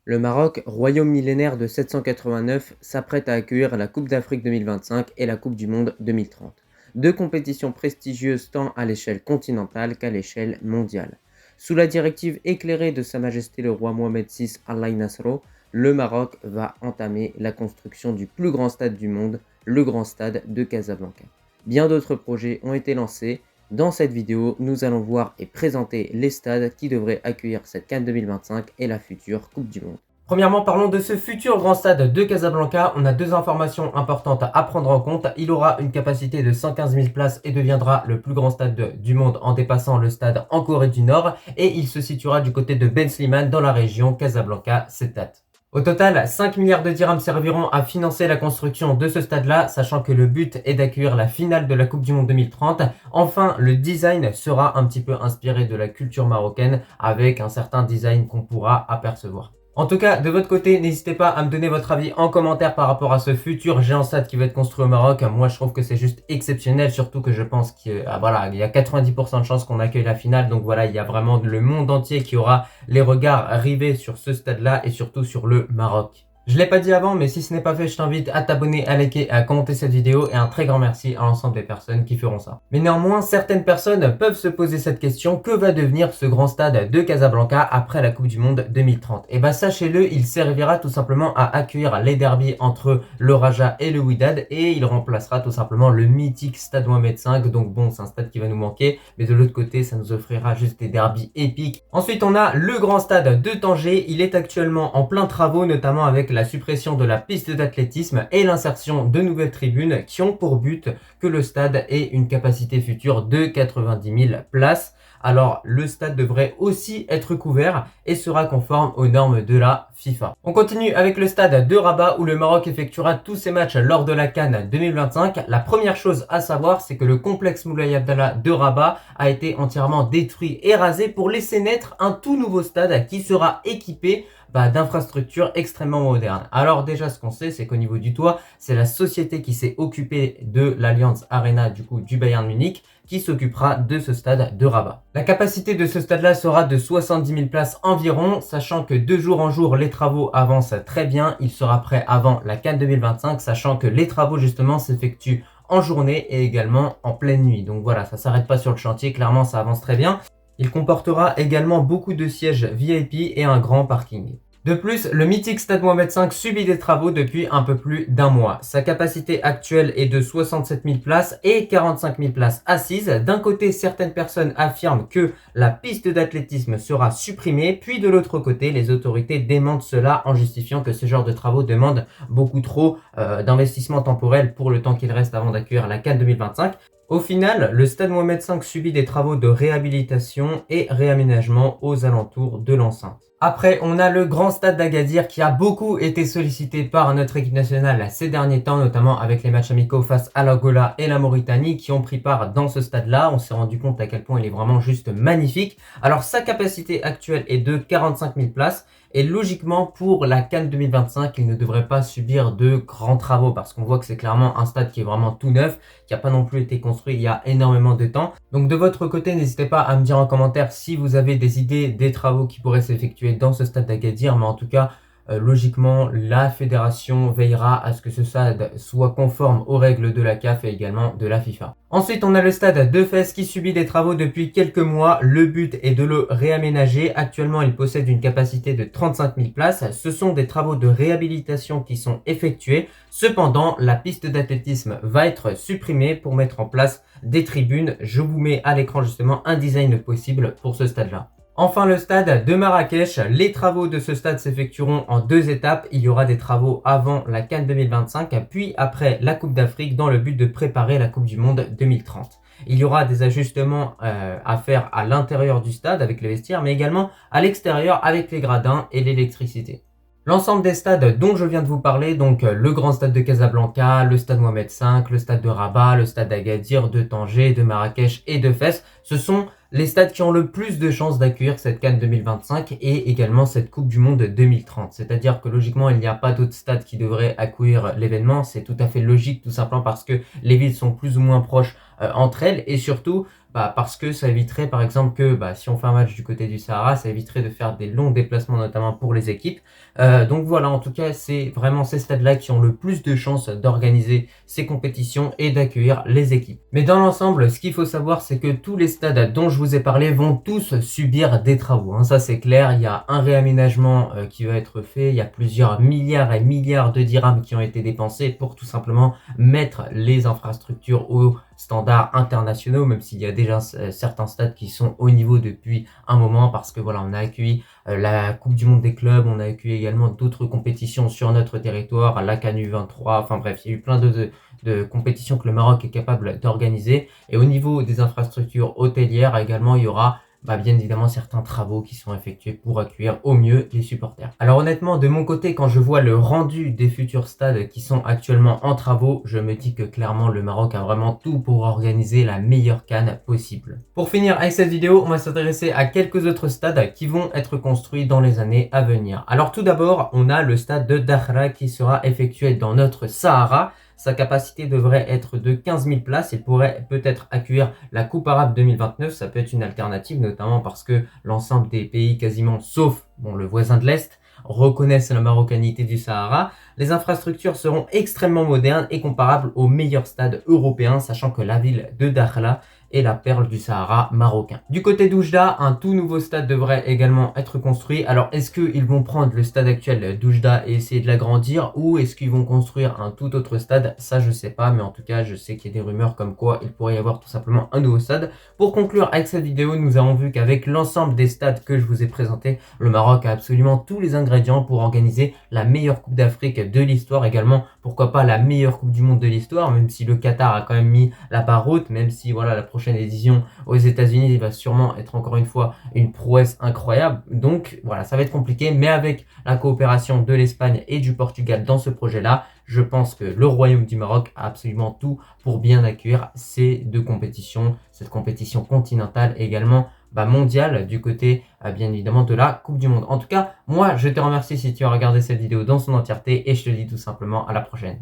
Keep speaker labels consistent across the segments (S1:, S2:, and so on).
S1: Le Maroc, royaume millénaire de 789, s'apprête à accueillir la Coupe d'Afrique 2025 et la Coupe du Monde 2030. Deux compétitions prestigieuses tant à l'échelle continentale qu'à l'échelle mondiale. Sous la directive éclairée de Sa Majesté le roi Mohamed VI Al Nasro, le Maroc va entamer la construction du plus grand stade du monde, le Grand Stade de Casablanca. Bien d'autres projets ont été lancés. Dans cette vidéo, nous allons voir et présenter les stades qui devraient accueillir cette CAN 2025 et la future Coupe du Monde.
S2: Premièrement, parlons de ce futur grand stade de Casablanca. On a deux informations importantes à prendre en compte. Il aura une capacité de 115 000 places et deviendra le plus grand stade du monde en dépassant le stade en Corée du Nord. Et il se situera du côté de Ben Slimane dans la région Casablanca-Setat. Au total, 5 milliards de dirhams serviront à financer la construction de ce stade-là, sachant que le but est d'accueillir la finale de la Coupe du Monde 2030. Enfin, le design sera un petit peu inspiré de la culture marocaine, avec un certain design qu'on pourra apercevoir. En tout cas, de votre côté, n'hésitez pas à me donner votre avis en commentaire par rapport à ce futur géant stade qui va être construit au Maroc. Moi, je trouve que c'est juste exceptionnel, surtout que je pense qu'il y a 90% de chances qu'on accueille la finale. Donc voilà, il y a vraiment le monde entier qui aura les regards rivés sur ce stade-là et surtout sur le Maroc. Je l'ai pas dit avant, mais si ce n'est pas fait, je t'invite à t'abonner, à liker, à commenter cette vidéo et un très grand merci à l'ensemble des personnes qui feront ça. Mais néanmoins, certaines personnes peuvent se poser cette question: que va devenir ce grand stade de Casablanca après la Coupe du Monde 2030? Et bah sachez-le, il servira tout simplement à accueillir les derbys entre le Raja et le Wydad et il remplacera tout simplement le mythique stade Mohamed V. Donc bon, c'est un stade qui va nous manquer, mais de l'autre côté, ça nous offrira juste des derbys épiques. Ensuite, on a le grand stade de Tanger. Il est actuellement en plein travaux, notamment avec la suppression de la piste d'athlétisme et l'insertion de nouvelles tribunes qui ont pour but que le stade ait une capacité future de 90 000 places. Alors le stade devrait aussi être couvert et sera conforme aux normes de la FIFA. On continue avec le stade de Rabat où le Maroc effectuera tous ses matchs lors de la CAN 2025. La première chose à savoir, c'est que le complexe Moulay Abdallah de Rabat a été entièrement détruit et rasé pour laisser naître un tout nouveau stade qui sera équipé d'infrastructures extrêmement modernes. Alors déjà, ce qu'on sait, c'est qu'au niveau du toit, c'est la société qui s'est occupée de l'Allianz Arena du Bayern Munich qui s'occupera de ce stade de Rabat. La capacité de ce stade-là sera de 70 000 places environ, sachant que de jour en jour, les travaux avancent très bien. Il sera prêt avant la CAN 2025, sachant que les travaux justement s'effectuent en journée et également en pleine nuit. Donc voilà, ça s'arrête pas sur le chantier, clairement ça avance très bien. Il comportera également beaucoup de sièges VIP et un grand parking. De plus, le mythique stade Mohamed V subit des travaux depuis un peu plus d'un mois. Sa capacité actuelle est de 67 000 places et 45 000 places assises. D'un côté, certaines personnes affirment que la piste d'athlétisme sera supprimée, puis de l'autre côté, les autorités démentent cela en justifiant que ce genre de travaux demandent beaucoup trop d'investissement temporel pour le temps qu'il reste avant d'accueillir la CAN 2025. Au final, le stade Mohamed V subit des travaux de réhabilitation et réaménagement aux alentours de l'enceinte. Après, on a le grand stade d'Agadir qui a beaucoup été sollicité par notre équipe nationale ces derniers temps, notamment avec les matchs amicaux face à l'Angola et la Mauritanie qui ont pris part dans ce stade-là. On s'est rendu compte à quel point il est vraiment juste magnifique. Alors, sa capacité actuelle est de 45 000 places. Et logiquement, pour la CAN 2025, il ne devrait pas subir de grands travaux parce qu'on voit que c'est clairement un stade qui est vraiment tout neuf, qui n'a pas non plus été construit il y a énormément de temps. Donc de votre côté, n'hésitez pas à me dire en commentaire si vous avez des idées des travaux qui pourraient s'effectuer dans ce stade d'Agadir, mais en tout cas, logiquement, la fédération veillera à ce que ce stade soit conforme aux règles de la CAF et également de la FIFA. Ensuite, on a le stade de Fès qui subit des travaux depuis quelques mois. Le but est de le réaménager. Actuellement, il possède une capacité de 35 000 places. Ce sont des travaux de réhabilitation qui sont effectués. Cependant, la piste d'athlétisme va être supprimée pour mettre en place des tribunes. Je vous mets à l'écran justement un design possible pour ce stade-là. Enfin, le stade de Marrakech. Les travaux de ce stade s'effectueront en deux étapes. Il y aura des travaux avant la CAN 2025, puis après la Coupe d'Afrique dans le but de préparer la Coupe du Monde 2030. Il y aura des ajustements à faire à l'intérieur du stade avec les vestiaires, mais également à l'extérieur avec les gradins et l'électricité. L'ensemble des stades dont je viens de vous parler, donc le grand stade de Casablanca, le stade Mohamed V, le stade de Rabat, le stade d'Agadir, de Tanger, de Marrakech et de Fès, ce sont les stades qui ont le plus de chances d'accueillir cette CAN 2025 et également cette Coupe du Monde 2030. C'est-à-dire que logiquement, il n'y a pas d'autres stades qui devraient accueillir l'événement. C'est tout à fait logique, tout simplement parce que les villes sont plus ou moins proches entre elles et surtout parce que ça éviterait par exemple que si on fait un match du côté du Sahara, ça éviterait de faire des longs déplacements notamment pour les équipes. Donc voilà, en tout cas, c'est vraiment ces stades-là qui ont le plus de chances d'organiser ces compétitions et d'accueillir les équipes. Mais dans l'ensemble, ce qu'il faut savoir, c'est que tous les stades dont je vous ai parlé vont tous subir des travaux. Hein. Ça, c'est clair. Il y a un réaménagement qui va être fait. Il y a plusieurs milliards et milliards de dirhams qui ont été dépensés pour tout simplement mettre les infrastructures aux standards internationaux, même s'il y a déjà certains stades qui sont au niveau depuis un moment, parce que voilà, on a accueilli la Coupe du Monde des clubs, on a accueilli également d'autres compétitions sur notre territoire, la CAN U23, enfin bref, il y a eu plein de compétitions que le Maroc est capable d'organiser. Et au niveau des infrastructures hôtelières également, il y aura bien évidemment certains travaux qui sont effectués pour accueillir au mieux les supporters. Alors honnêtement, de mon côté, quand je vois le rendu des futurs stades qui sont actuellement en travaux, je me dis que clairement le Maroc a vraiment tout pour organiser la meilleure CAN possible. Pour finir avec cette vidéo, on va s'intéresser à quelques autres stades qui vont être construits dans les années à venir. Alors tout d'abord, on a le stade de Dakhla qui sera effectué dans notre Sahara. Sa capacité devrait être de 15 000 places. Il pourrait peut-être accueillir la Coupe arabe 2029. Ça peut être une alternative, notamment parce que l'ensemble des pays quasiment, sauf le voisin de l'Est, reconnaissent la marocanité du Sahara. Les infrastructures seront extrêmement modernes et comparables aux meilleurs stades européens, sachant que la ville de Dakhla est la perle du Sahara marocain. Du côté d'Oujda, un tout nouveau stade devrait également être construit. Alors, est-ce qu'ils vont prendre le stade actuel d'Oujda et essayer de l'agrandir, ou est-ce qu'ils vont construire un tout autre stade? Ça, je sais pas, mais en tout cas, je sais qu'il y a des rumeurs comme quoi il pourrait y avoir tout simplement un nouveau stade. Pour conclure avec cette vidéo, nous avons vu qu'avec l'ensemble des stades que je vous ai présentés, le Maroc a absolument tous les ingrédients pour organiser la meilleure Coupe d'Afrique de l'histoire, également, pourquoi pas la meilleure Coupe du Monde de l'histoire, même si le Qatar a quand même mis la barre haute, même si voilà, la prochaine édition aux États-Unis va sûrement être encore une fois une prouesse incroyable. Donc voilà, ça va être compliqué, mais avec la coopération de l'Espagne et du Portugal dans ce projet-là, je pense que le Royaume du Maroc a absolument tout pour bien accueillir ces deux compétitions, cette compétition continentale et également mondiale du côté bien évidemment de la Coupe du Monde. En tout cas, moi je te remercie si tu as regardé cette vidéo dans son entièreté et je te dis tout simplement à la prochaine.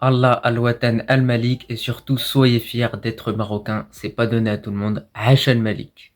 S2: Allah al-Watan al-Malik et surtout soyez fiers d'être marocain, c'est pas donné à tout le monde. Aïch al-Malik.